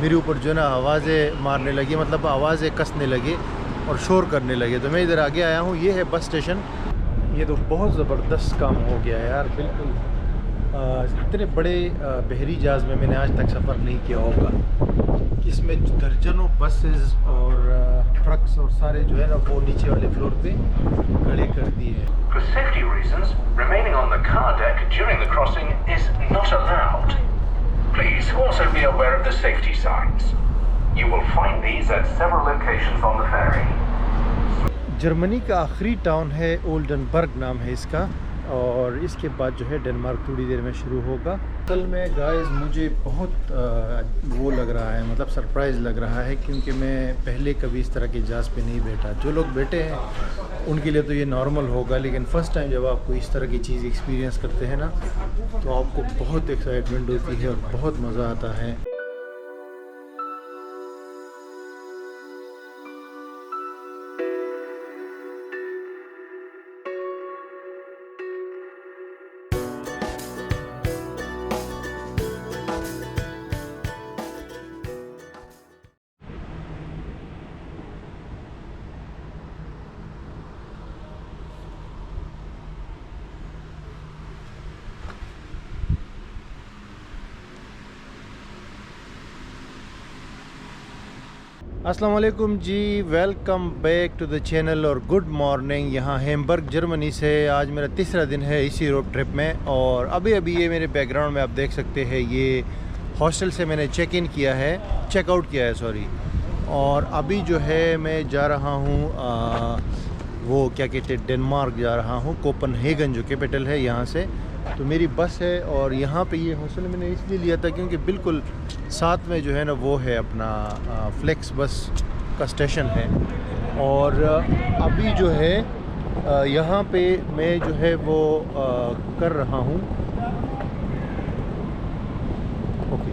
मेरे ऊपर जो है ना आवाज़ें मारने लगी, मतलब आवाज़ें कसने लगे और शोर करने लगे। तो मैं इधर आगे आया हूँ, ये है बस स्टेशन। ये तो बहुत ज़बरदस्त काम हो गया है यार, बिल्कुल इतने बड़े बहरी जहाज़ में मैंने आज तक सफ़र नहीं किया होगा। इसमें दर्जनों बसेस और ट्रक्स और सारे जो है ना वो नीचे वाले फ्लोर पे खड़े कर दिए हैं। For safety reasons, remaining on the car deck during the crossing is not allowed. Please also be aware of the safety signs. You will find these at several locations on the ferry. Germany का आखिरी town है, Oldenburg नाम है इसका, और इसके बाद जो है डेनमार्क थोड़ी देर में शुरू होगा। असल में गाइस मुझे बहुत वो लग रहा है, मतलब सरप्राइज़ लग रहा है, क्योंकि मैं पहले कभी इस तरह के जहाज़ पे नहीं बैठा। जो लोग बैठे हैं उनके लिए तो ये नॉर्मल होगा, लेकिन फ़र्स्ट टाइम जब आप कोई इस तरह की चीज़ एक्सपीरियंस करते हैं ना, तो आपको बहुत एक्साइटमेंट होती है और बहुत मज़ा आता है। अस्सलाम वालेकुम जी, welcome back to the channel और गुड मॉर्निंग। यहाँ हैम्बर्ग जर्मनी से आज मेरा तीसरा दिन है इसी रोड ट्रिप में, और अभी ये मेरे बैकग्राउंड में आप देख सकते हैं, ये हॉस्टल से मैंने चेक इन किया है, चेकआउट किया है सॉरी। और अभी जो है मैं जा रहा हूँ वो क्या कहते हैं, डेनमार्क जा रहा हूँ, कोपनहेगन जो कैपिटल है यहाँ से। तो मेरी बस है और यहाँ पे ये हॉस्टल मैंने इसलिए लिया था क्योंकि बिल्कुल साथ में जो है ना वो है अपना फ्लेक्स बस का स्टेशन है। और अभी जो है यहाँ पे मैं जो है वो कर रहा हूँ। ओके,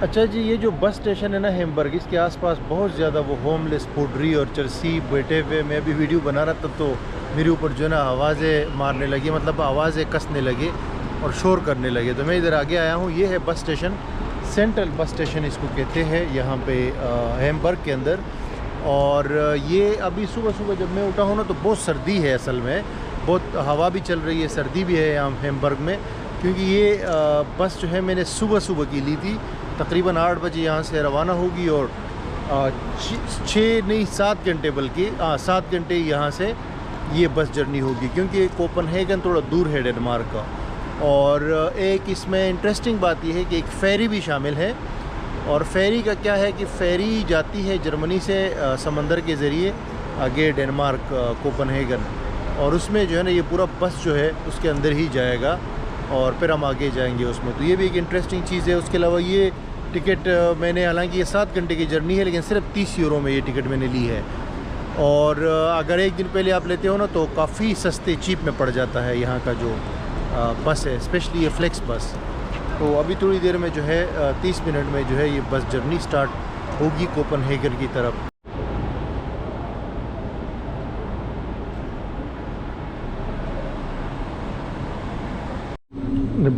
अच्छा जी, ये जो बस स्टेशन है ना हैम्बर्ग, इसके आसपास बहुत ज़्यादा वो होमलेस पुडरी और चर्सी बैठे हुए। मैं अभी वीडियो बना रहा था तो मेरे ऊपर जो है ना आवाज़ें मारने लगी, मतलब आवाज़ें कसने लगे और शोर करने लगे। तो मैं इधर आगे आया हूँ, ये है bus station, central bus station इसको कहते हैं यहाँ पे हैम्बर्ग के अंदर। और ये अभी सुबह सुबह जब मैं उठा हूँ ना तो बहुत सर्दी है, असल में बहुत हवा भी चल रही है, सर्दी भी है यहाँ हैम्बर्ग में, क्योंकि ये बस जो है मैंने सुबह सुबह की ली थी। तकरीबन 8 बजे यहाँ से रवाना होगी और 6 नहीं 7 घंटे, बल्कि 7 घंटे यहाँ से ये बस जर्नी होगी, क्योंकि कोपनहेगन थोड़ा दूर है डेनमार्क का। और एक इसमें इंटरेस्टिंग बात यह है कि एक फेरी भी शामिल है। और फेरी का क्या है कि फेरी जाती है जर्मनी से समंदर के ज़रिए आगे डेनमार्क कोपनहेगन, और उसमें जो है ना ये पूरा बस जो है उसके अंदर ही जाएगा और फिर हम आगे जाएंगे उसमें। तो ये भी एक इंटरेस्टिंग चीज़ है। उसके अलावा ये टिकट मैंने, हालांकि ये 7 घंटे की जर्नी है, लेकिन सिर्फ 30 यूरो में ये टिकट मैंने ली है। और अगर एक दिन पहले आप लेते हो ना तो काफ़ी सस्ते चीप में पड़ जाता है यहाँ का जो बस है, स्पेशली ये फ्लेक्स बस। तो अभी थोड़ी देर में जो है 30 मिनट में जो है ये बस जर्नी स्टार्ट होगी कोपनहेगन की तरफ।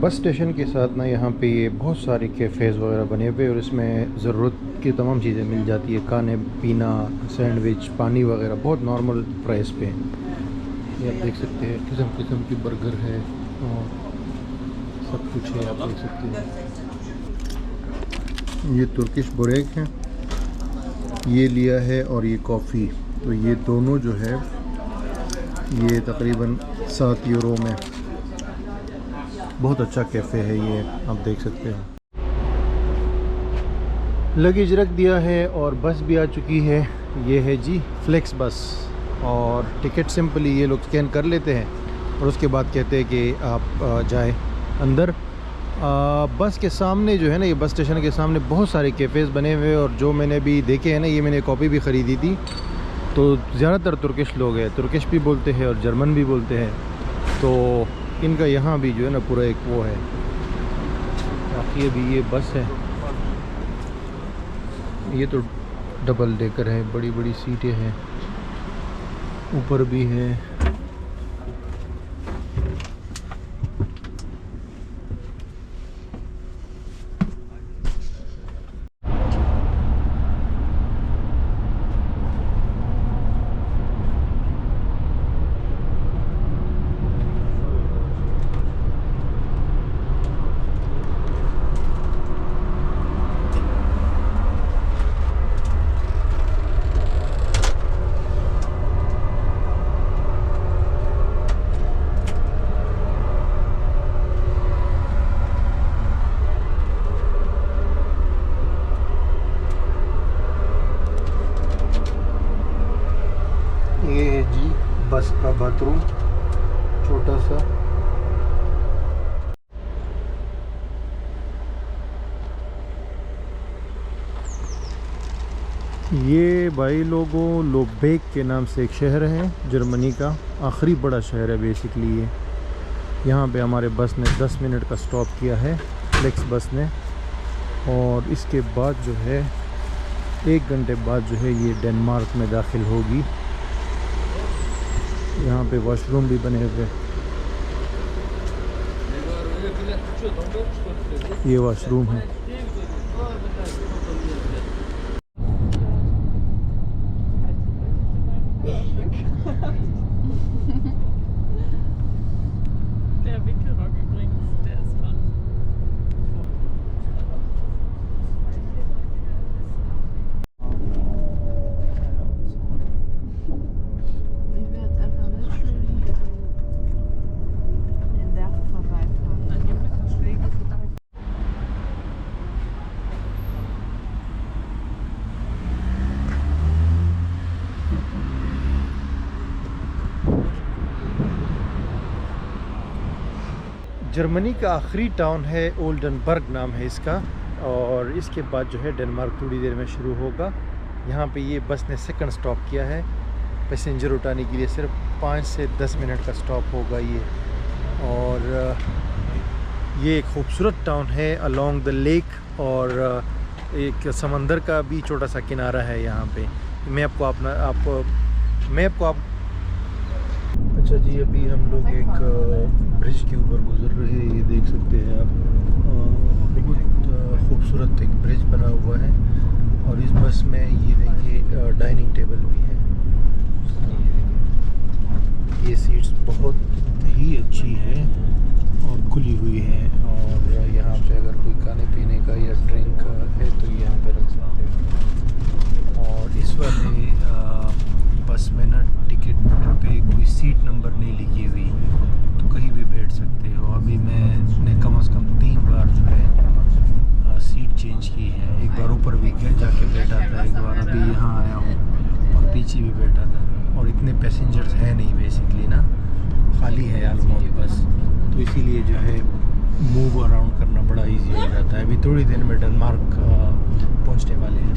बस स्टेशन के साथ ना यहाँ पे ये बहुत सारे कैफ़ेज़ वगैरह बने हुए और इसमें ज़रूरत की तमाम चीज़ें मिल जाती है, खाने पीना, सैंडविच, पानी वगैरह, बहुत नॉर्मल प्राइस पे। ये आप देख सकते हैं किस्म किस्म की बर्गर है और सब कुछ है, आप देख सकते हैं। ये तुर्किश बुरेक है, ये लिया है, और ये कॉफ़ी। तो ये दोनों जो है ये तकरीबन 7 यूरो में। बहुत अच्छा कैफ़े है ये, आप देख सकते हैं। लगेज रख दिया है और बस भी आ चुकी है। ये है जी फ्लेक्स बस, और टिकट सिंपली ये लोग स्कैन कर लेते हैं और उसके बाद कहते हैं कि आप जाएं अंदर। बस के सामने जो है ना, ये बस स्टेशन के सामने बहुत सारे कैफ़ेज़ बने हुए, और जो मैंने भी देखे हैं ना, ये मैंने कॉपी भी ख़रीदी थी। तो ज़्यादातर तुर्किश लोग हैं, तुर्किश भी बोलते हैं और जर्मन भी बोलते हैं। तो इनका यहाँ भी जो है ना पूरा एक वो है। बाकी अभी ये बस है, ये तो डबल डेकर है, बड़ी बड़ी सीटें हैं, ऊपर भी है। बस का बाथरूम छोटा सा। ये भाई लोगों लोबेक के नाम से एक शहर है जर्मनी का, आखिरी बड़ा शहर है बेसिकली ये। यहाँ पे हमारे बस ने 10 मिनट का स्टॉप किया है, फ्लेक्स बस ने, और इसके बाद जो है 1 घंटे बाद जो है ये डेनमार्क में दाखिल होगी। यहाँ पे वॉशरूम भी बने हुए, ये वॉशरूम है। Der Wickelrock übrigens, der ist dran. Ich werde jetzt einfach literally an den Werken vorbeifahren. An die Rückenschläge vorbei. Germany का आखिरी टाउन है ओल्डनबर्ग नाम है इसका, और इसके बाद जो है डेनमार्क थोड़ी देर में शुरू होगा। यहाँ पे ये बस ने सेकंड स्टॉप किया है, पैसेंजर उठाने के लिए सिर्फ 5 से 10 मिनट का स्टॉप होगा ये। और ये एक खूबसूरत टाउन है अलोंग द लेक, और एक समंदर का भी छोटा सा किनारा है यहाँ पे। मैं आपको अच्छा जी, अभी हम लोग एक ब्रिज के ऊपर गुजर रहे हैं, ये देख सकते हैं आप। बहुत खूबसूरत एक ब्रिज बना हुआ है, और इस बस में ये देखिए डाइनिंग टेबल भी है। ये सीट्स बहुत ही अच्छी है और खुली हुई है, और यहाँ पे अगर कोई खाने पीने का या ड्रिंक है तो यहाँ पे रख सकते हैं। और इस वाले बस में ना टिकट पे कोई सीट नंबर नहीं लिखी हुई, तो कहीं भी बैठ सकते हो। अभी मैंने कम से कम 3 बार जो है सीट चेंज की है। एक बार ऊपर भी जाके बैठा था, एक बार अभी यहाँ आया हूँ और पीछे भी बैठा था। और इतने पैसेंजर्स हैं नहीं बेसिकली ना, खाली है ऑलमोस्ट बस, तो इसीलिए जो है मूव अराउंड करना बड़ा इजी हो जाता है। अभी थोड़ी देर में डेनमार्क पहुँचने वाले हैं।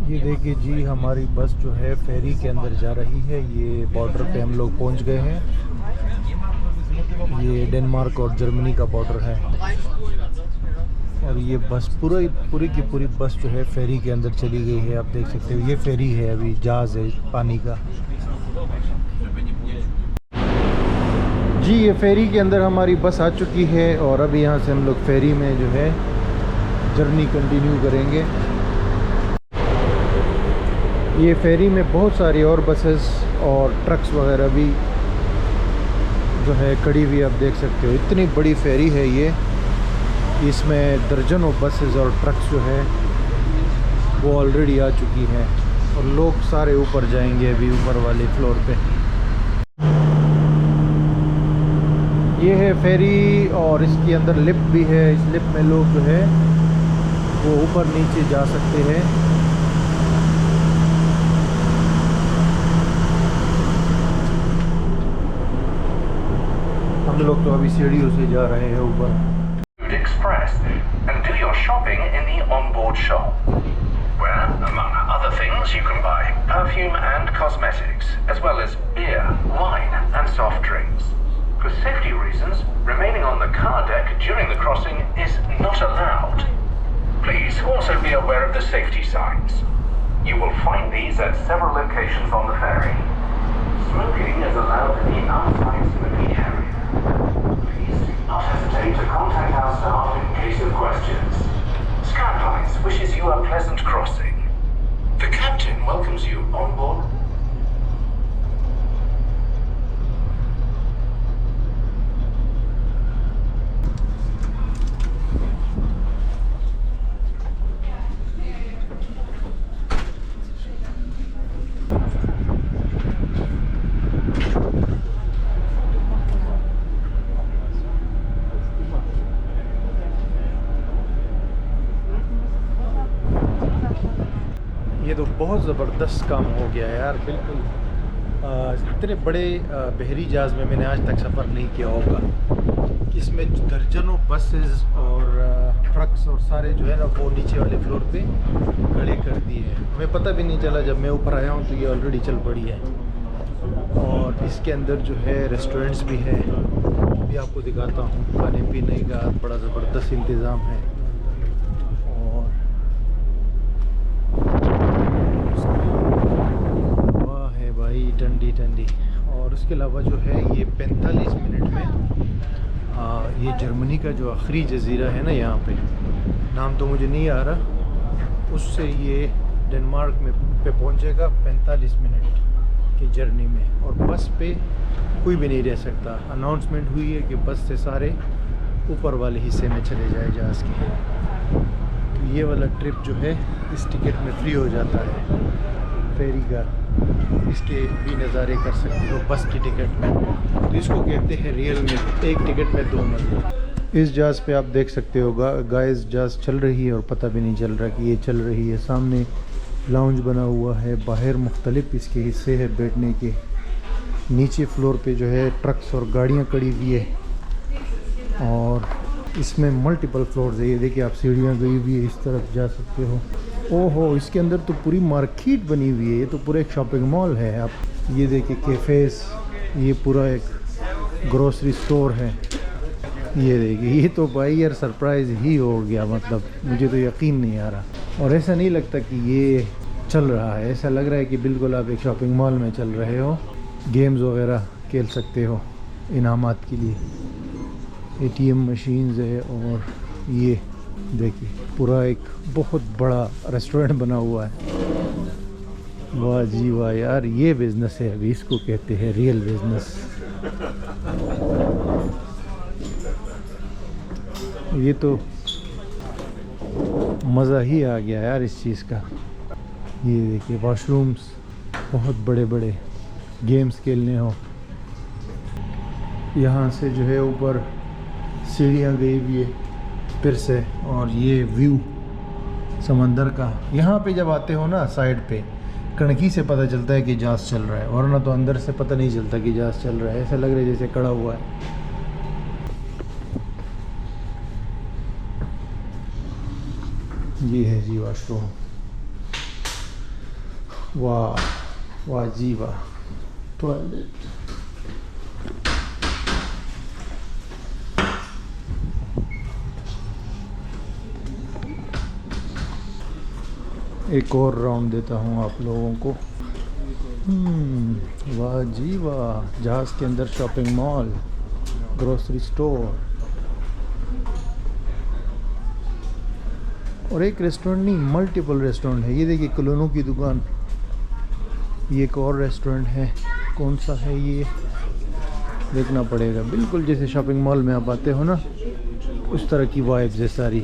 ये देखिए जी, हमारी बस जो है फेरी के अंदर जा रही है। ये बॉर्डर पे हम लोग पहुंच गए हैं। ये डेनमार्क और जर्मनी का बॉर्डर है, और ये बस पूरी की पूरी बस जो है फेरी के अंदर चली गई है। आप देख सकते हो ये फेरी है, अभी जहाज़ है पानी का जी। ये फेरी के अंदर हमारी बस आ चुकी है, और अभी यहाँ से हम लोग फेरी में जो है जर्नी कंटिन्यू करेंगे। ये फेरी में बहुत सारी और बसेस और ट्रक्स वगैरह भी जो है खड़ी हुई, आप देख सकते हो। इतनी बड़ी फेरी है ये, इसमें दर्जनों बसेस और ट्रक्स जो है वो ऑलरेडी आ चुकी हैं, और लोग सारे ऊपर जाएंगे अभी ऊपर वाले फ्लोर पे। ये है फेरी, और इसके अंदर लिफ्ट भी है। इस लिफ्ट में लोग जो है वो ऊपर नीचे जा सकते हैं। हम लोग तो अभी सीढ़ियों से जा रहे हैं ऊपर। Express and do your shopping in the onboard shop, where, among other things, you can buy perfume and cosmetics, as well as beer, wine, and soft drinks. For safety reasons, remaining on the car deck during the crossing is not allowed. Please also be aware of the safety signs. You will find these at several locations on the ferry. Smoking is allowed in the outside smoking area. Please do not hesitate to contact our staff in case of questions. Skylines wishes you a pleasant crossing. The captain welcomes you on board. ये तो बहुत ज़बरदस्त काम हो गया है यार, बिल्कुल। इतने बड़े बहरी जहाज़ में मैंने आज तक सफ़र नहीं किया होगा, इसमें दर्जनों बसेस और ट्रक्स और सारे जो है ना वो नीचे वाले फ्लोर पे खड़े कर दिए हैं। हमें पता भी नहीं चला, जब मैं ऊपर आया हूँ तो ये ऑलरेडी चल पड़ी है। और इसके अंदर जो है रेस्टोरेंट्स भी है, भी आपको दिखाता हूँ। खाने पीने का बड़ा ज़बरदस्त इंतज़ाम है। और वाह है भाई, ठंडी ठंडी। और उसके अलावा जो है ये 45 मिनट में ये जर्मनी का जो आखिरी जजीरा है ना, यहाँ पे नाम तो मुझे नहीं आ रहा, उससे ये डेनमार्क में पे पहुँचेगा 45 मिनट की जर्नी में। और बस पे कोई भी नहीं रह सकता। अनाउंसमेंट हुई है कि बस से सारे ऊपर वाले हिस्से में चले जाए जहाज़ के। तो ये वाला ट्रिप जो है इस टिकट में फ्री हो जाता है, फेरी का। इसके भी नज़ारे कर सकते हो बस की टिकट में। तो इसको कहते हैं रियल में एक टिकट में 2 मज़े। इस जहाज़ पे आप देख सकते हो गाइस, जहाज़ चल रही है और पता भी नहीं चल रहा कि ये चल रही है। सामने लाउंज बना हुआ है, बाहर मुख्तलिफ इसके हिस्से हैं बैठने के। नीचे फ्लोर पे जो है ट्रक्स और गाड़ियाँ खड़ी हुई है। और इसमें मल्टीपल फ्लोर्स है। ये देखिए आप, सीढ़ियाँ गई हुई है, इस तरफ जा सकते हो। ओहो, इसके अंदर तो पूरी मार्केट बनी हुई है। ये तो पूरा एक शॉपिंग मॉल है। आप ये देखिए कैफ़ेज़, ये पूरा एक ग्रोसरी स्टोर है। ये देखिए, ये तो भाई यार सरप्राइज़ ही हो गया। मतलब मुझे तो यकीन नहीं आ रहा। और ऐसा नहीं लगता कि ये चल रहा है, ऐसा लग रहा है कि बिल्कुल आप एक शॉपिंग मॉल में चल रहे हो। गेम्स वगैरह खेल सकते हो इनामात के लिए। ATM मशीन्स है। और ये देखिए पूरा एक बहुत बड़ा रेस्टोरेंट बना हुआ है। वाह जी वाह यार, ये बिज़नेस है अभी, इसको कहते हैं रियल बिज़नेस। ये तो मज़ा ही आ गया यार इस चीज़ का। ये देखिए वॉशरूम्स, बहुत बड़े बड़े, गेम्स खेलने हो। यहाँ से जो है ऊपर सीढ़ियाँ गई हुई है फिर से। और ये व्यू समंदर का, यहाँ पे जब आते हो ना साइड पे, कणकी से पता चलता है कि जहाज़ चल रहा है, वरना तो अंदर से पता नहीं चलता कि जहाज़ चल रहा है। ऐसा लग रहा है जैसे खड़ा हुआ है। ये है जी वॉशरूम। वाह वाह जी वाह। टॉयलेट, एक और राउंड देता हूँ आप लोगों को। वाह जी वाह, जहाज़ के अंदर शॉपिंग मॉल, ग्रोसरी स्टोर और एक रेस्टोरेंट नहीं, मल्टीपल रेस्टोरेंट है। ये देखिए कलोनों की दुकान, ये एक और रेस्टोरेंट है। कौन सा है ये देखना पड़ेगा। बिल्कुल जैसे शॉपिंग मॉल में आप आते हो ना, उस तरह की वाइब्स है सारी।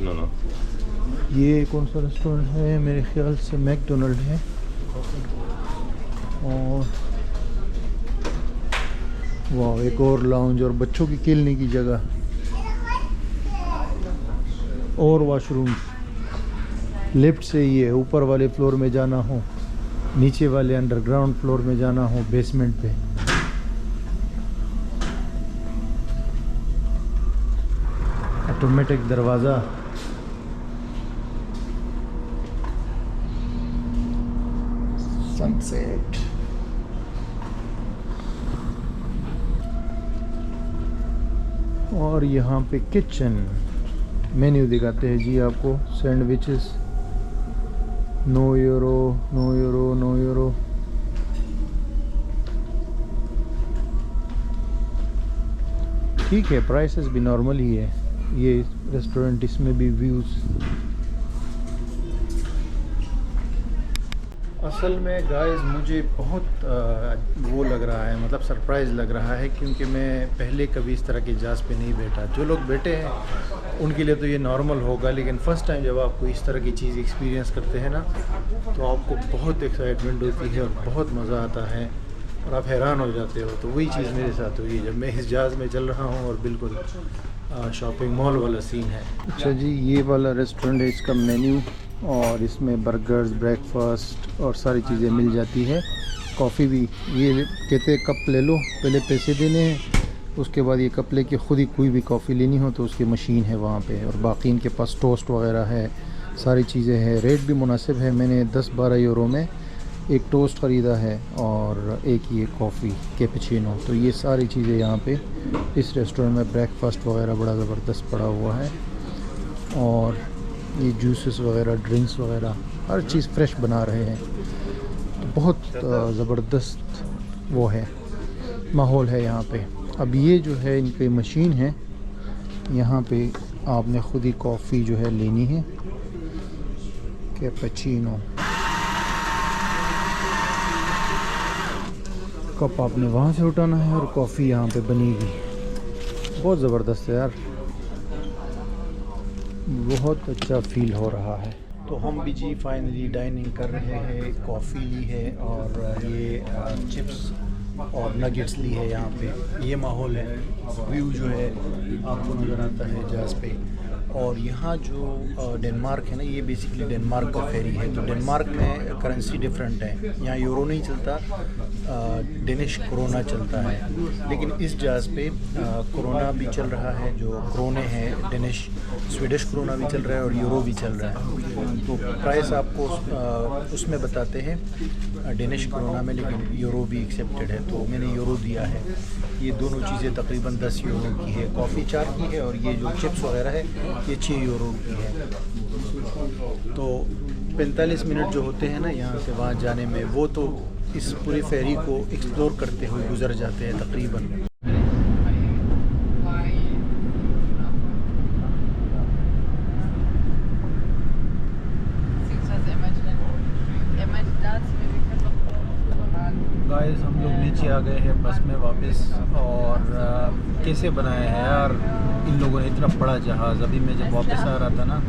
ये कौन सा रेस्टोरेंट है, मेरे ख्याल से मैकडोनल्ड है। और वाह, एक और लाउंज और बच्चों की खेलने की जगह और वॉशरूम। लिफ्ट से ये ऊपर वाले फ्लोर में जाना हो, नीचे वाले अंडरग्राउंड फ्लोर में जाना हो, बेसमेंट पे। ऑटोमेटिक दरवाज़ा, सनसेट। और यहाँ पे किचन, मेन्यू दिखाते हैं जी आपको। सैंडविचेस €9, €9। ठीक है, प्राइसेस भी नॉर्मल ही है। ये रेस्टोरेंट, इसमें भी व्यूज़। असल में गाइस मुझे बहुत वो लग रहा है, मतलब सरप्राइज़ लग रहा है, क्योंकि मैं पहले कभी इस तरह के जहाज़ पे नहीं बैठा। जो लोग बैठे हैं उनके लिए तो ये नॉर्मल होगा, लेकिन फ़र्स्ट टाइम जब आपको इस तरह की चीज़ एक्सपीरियंस करते हैं ना, तो आपको बहुत एक्साइटमेंट होती है और बहुत मज़ा आता है और आप हैरान हो जाते हो। तो वही चीज़ मेरे साथ हुई जब मैं इस जहाज़ में चल रहा हूँ और बिल्कुल शॉपिंग मॉल वाला सीन है। अच्छा जी, ये वाला रेस्टोरेंट है, इसका मेन्यू और इसमें बर्गर्स, ब्रेकफास्ट और सारी चीज़ें मिल जाती है। कॉफ़ी भी ये कहते हैं कप ले लो, पहले पैसे देने हैं, उसके बाद ये कप लेके ख़ुद ही कोई भी कॉफ़ी लेनी हो तो उसकी मशीन है वहाँ पे। और बाकी इनके पास टोस्ट वगैरह है, सारी चीज़ें हैं। रेट भी मुनासिब है। मैंने 10-12 यूरो में एक टोस्ट ख़रीदा है और एक ये कॉफ़ी कैपुचिनो। तो ये सारी चीज़ें यहाँ पे इस रेस्टोरेंट में ब्रेकफास्ट वगैरह बड़ा ज़बरदस्त पड़ा हुआ है। और ये जूसेस वगैरह, ड्रिंक्स वगैरह, हर चीज़ फ्रेश बना रहे हैं। तो बहुत ज़बरदस्त वो है, माहौल है यहाँ पे। अब ये जो है इनकी मशीन है, यहाँ पे आपने ख़ुद ही कॉफ़ी जो है लेनी है, कैपुचिनो। कप आपने वहाँ से उठाना है और कॉफ़ी यहाँ पे बनेगी। बहुत ज़बरदस्त है यार, बहुत अच्छा फील हो रहा है। तो हम भी जी फाइनली डाइनिंग कर रहे हैं। कॉफ़ी ली है और ये चिप्स और नगेट्स ली है। यहाँ पे ये माहौल है, व्यू जो है आपको नज़र आता है जहाज़ पे। और यहाँ जो डेनमार्क है ना, ये बेसिकली डेनमार्क का फेरी है। तो डेनमार्क में करेंसी डिफरेंट है, यहाँ यूरो नहीं चलता, डेनिश क्रोना चलता है। लेकिन इस जहाज़ पे क्रोना भी चल रहा है, जो क्रोने हैं डेनिश, स्वीडिश क्रोना भी चल रहा है और यूरो भी चल रहा है। तो प्राइस आपको उसमें बताते हैं डेनिश क्रोना में, लेकिन यूरो भी एक्सेप्टेड है। तो मैंने यूरो दिया है। ये दोनों चीज़ें तकरीबन 10 यूरो की है। कॉफ़ी 4 की है और ये जो चिप्स वगैरह है ये 6 यूरो की है। तो 45 मिनट जो होते हैं ना यहाँ से वहाँ जाने में, वो तो इस पूरी फेरी को एक्सप्लोर करते हुए गुजर जाते हैं तकरीबन। गाइस हम लोग नीचे आ गए हैं बस में वापस। और कैसे बनाया है यार इन लोगों ने इतना बड़ा जहाज़। अभी मैं जब वापस आ रहा था ना,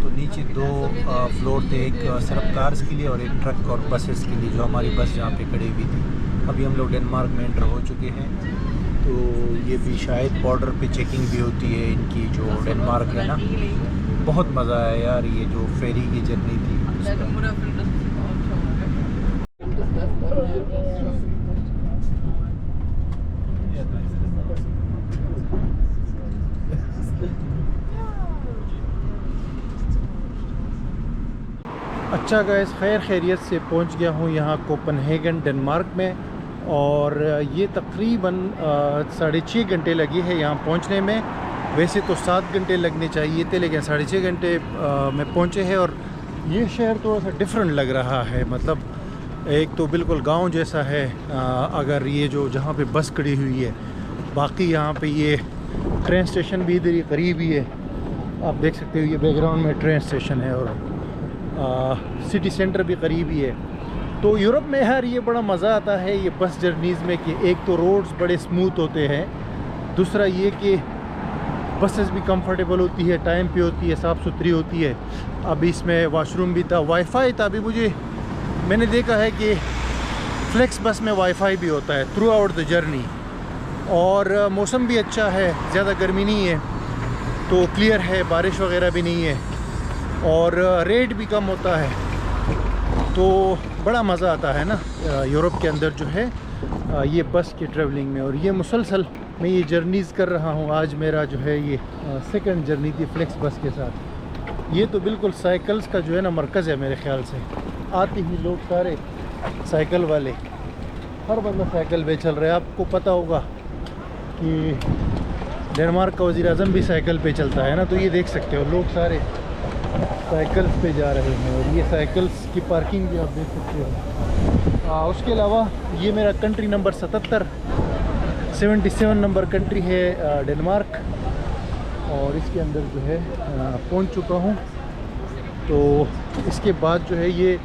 तो नीचे 2 फ्लोर थे, एक सिर्फ कार्स के लिए और एक ट्रक और बसेस के लिए, जो हमारी बस जहाँ पे खड़ी हुई थी। अभी हम लोग डेनमार्क में एंटर हो चुके हैं। तो ये भी शायद बॉर्डर पे चेकिंग भी होती है इनकी, जो डेनमार्क है ना। बहुत मज़ा आया यार, ये जो फेरी की जर्नी थी। अच्छा गाइस, खैरियत से पहुंच गया हूं यहाँ कोपेनहेगन डेनमार्क में। और ये तकरीबन 6.5 घंटे लगे हैं यहाँ पहुंचने में। वैसे तो 7 घंटे लगने चाहिए थे, लेकिन 6.5 घंटे में पहुंचे हैं। और ये शहर थोड़ा सा डिफरेंट लग रहा है, मतलब एक तो बिल्कुल गांव जैसा है। अगर ये जो जहाँ पे बस खड़ी हुई है, बाकी यहाँ पे ये ट्रेन स्टेशन भी इधर ही करीब ही है। आप देख सकते हो ये बैकग्राउंड में ट्रेन स्टेशन है और सिटी सेंटर भी करीब ही है। तो यूरोप में यार ये बड़ा मज़ा आता है ये बस जर्नीज़ में कि एक तो रोड्स बड़े स्मूथ होते हैं, दूसरा ये कि बसेस भी कंफर्टेबल होती है, टाइम पे होती है, साफ़ सुथरी होती है। अभी इसमें वॉशरूम भी था, वाईफाई था। अभी मैंने देखा है कि फ्लेक्स बस में वाईफाई भी होता है थ्रू आउट द जर्नी। और मौसम भी अच्छा है, ज़्यादा गर्मी नहीं है, तो क्लियर है, बारिश वगैरह भी नहीं है और रेट भी कम होता है। तो बड़ा मज़ा आता है ना यूरोप के अंदर जो है ये बस की ट्रैवलिंग में। और ये मुसलसल मैं ये जर्नीज़ कर रहा हूँ। आज मेरा जो है ये सेकंड जर्नी थी फ्लेक्स बस के साथ। ये तो बिल्कुल साइकिल्स का जो है ना मरकज़ है मेरे ख़्याल से। आते ही लोग सारे साइकिल वाले, हर बंदा साइकिल पे चल रहा है। आपको पता होगा कि डेनमार्क का वज़ीर आज़म भी साइकिल पे चलता है ना। तो ये देख सकते हो लोग सारे साइकिल्स पे जा रहे हैं। और ये साइकिल्स की पार्किंग भी आप देख सकते हो। उसके अलावा ये मेरा कंट्री नंबर 77 नंबर कंट्री है डेनमार्क। और इसके अंदर जो है पहुंच चुका हूं। तो इसके बाद जो है ये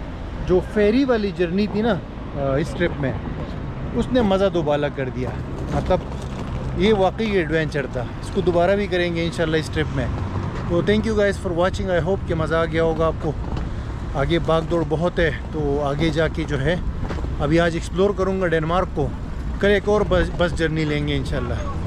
जो फेरी वाली जर्नी थी ना इस ट्रिप में, उसने मज़ा दोबारा कर दिया। मतलब ये वाकई एडवेंचर था। इसको दोबारा भी करेंगे इंशाल्लाह इस ट्रिप में। तो thank you guys for watching. I hope कि मज़ा आ गया होगा आपको। आगे भाग दौड़ बहुत है, तो आगे जाके जो है अभी आज एक्सप्लोर करूँगा डेनमार्क को। कल एक और बस जर्नी लेंगे इंशाल्लाह।